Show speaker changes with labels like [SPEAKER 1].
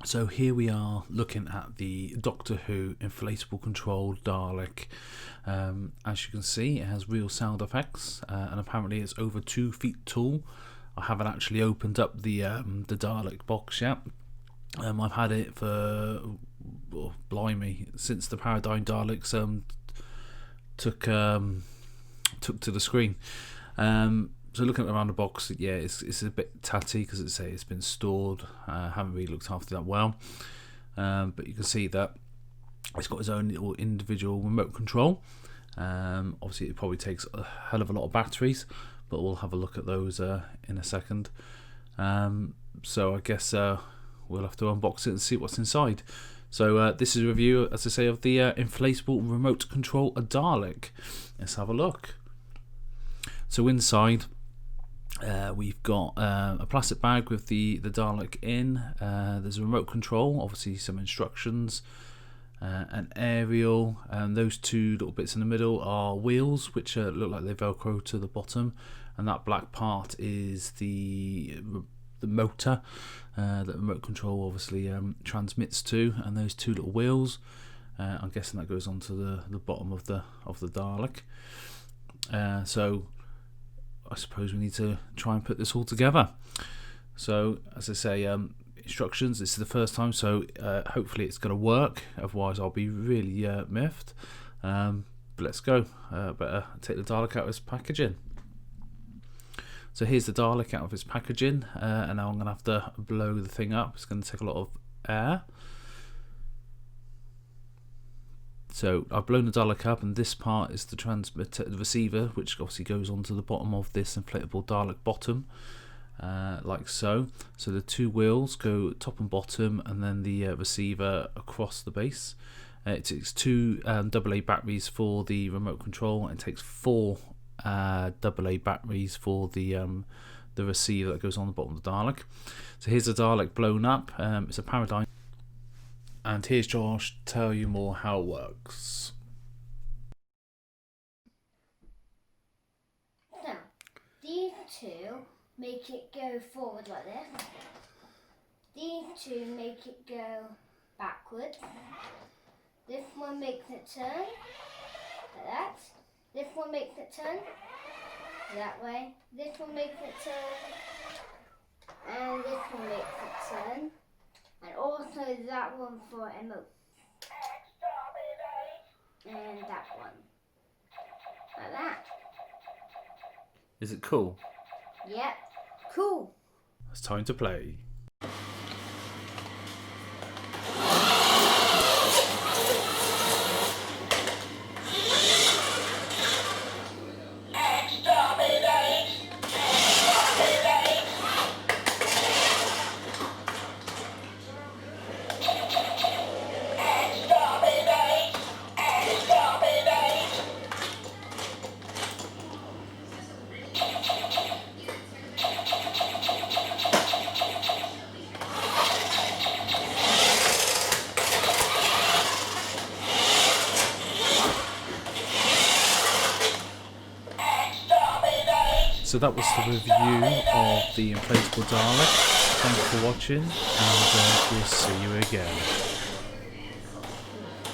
[SPEAKER 1] So here we are looking at the Doctor Who Inflatable Control Dalek. As you can see, it has real sound effects, and apparently it's over 2 feet tall. I haven't actually opened up the Dalek box yet. I've had it for, blimey, since the Paradigm Daleks took to the screen. So looking around the box, yeah, it's a bit tatty because it's been stored. Haven't really looked after that well, but you can see that it's got its own little individual remote control. Obviously, it probably takes a hell of a lot of batteries, but we'll have a look at those in a second. So I guess we'll have to unbox it and see what's inside. So this is a review, as I say, of the inflatable remote control Dalek. Let's have a look. So inside, we've got a plastic bag with the Dalek in. There's a remote control, obviously some instructions, an aerial, and those 2 little bits in the middle are wheels, which look like they velcro to the bottom, and that black part is the motor that the remote control obviously transmits to, and those 2 little wheels. I'm guessing that goes onto the bottom of the Dalek. So I suppose we need to try and put this all together. So as I say, instructions, this is the first time, so hopefully it's going to work, otherwise I'll be really miffed. But let's go. Better take the Dalek out of its packaging. So here's the Dalek out of its packaging, and now I'm going to have to blow the thing up. It's going to take a lot of air. So I've blown the Dalek up, and this part is the transmitter, the receiver, which obviously goes onto the bottom of this inflatable Dalek bottom, like so. So the 2 wheels go top and bottom, and then the receiver across the base. It takes 2 AA batteries for the remote control, and it takes 4 AA batteries for the receiver that goes on the bottom of the Dalek. So here's the Dalek blown up. It's a Paradigm. And here's Josh to tell you more how it works.
[SPEAKER 2] Now, these 2 make it go forward like this. These 2 make it go backward. This one makes it turn like that. This one makes it turn that way. This one makes it turn. And this one makes it turn. And also that one for emote. And that one. Like that.
[SPEAKER 1] Is it cool?
[SPEAKER 2] Yep. Cool.
[SPEAKER 1] It's time to play. So that was the review of the inflatable Dalek. Thank you for watching, and we'll see you again.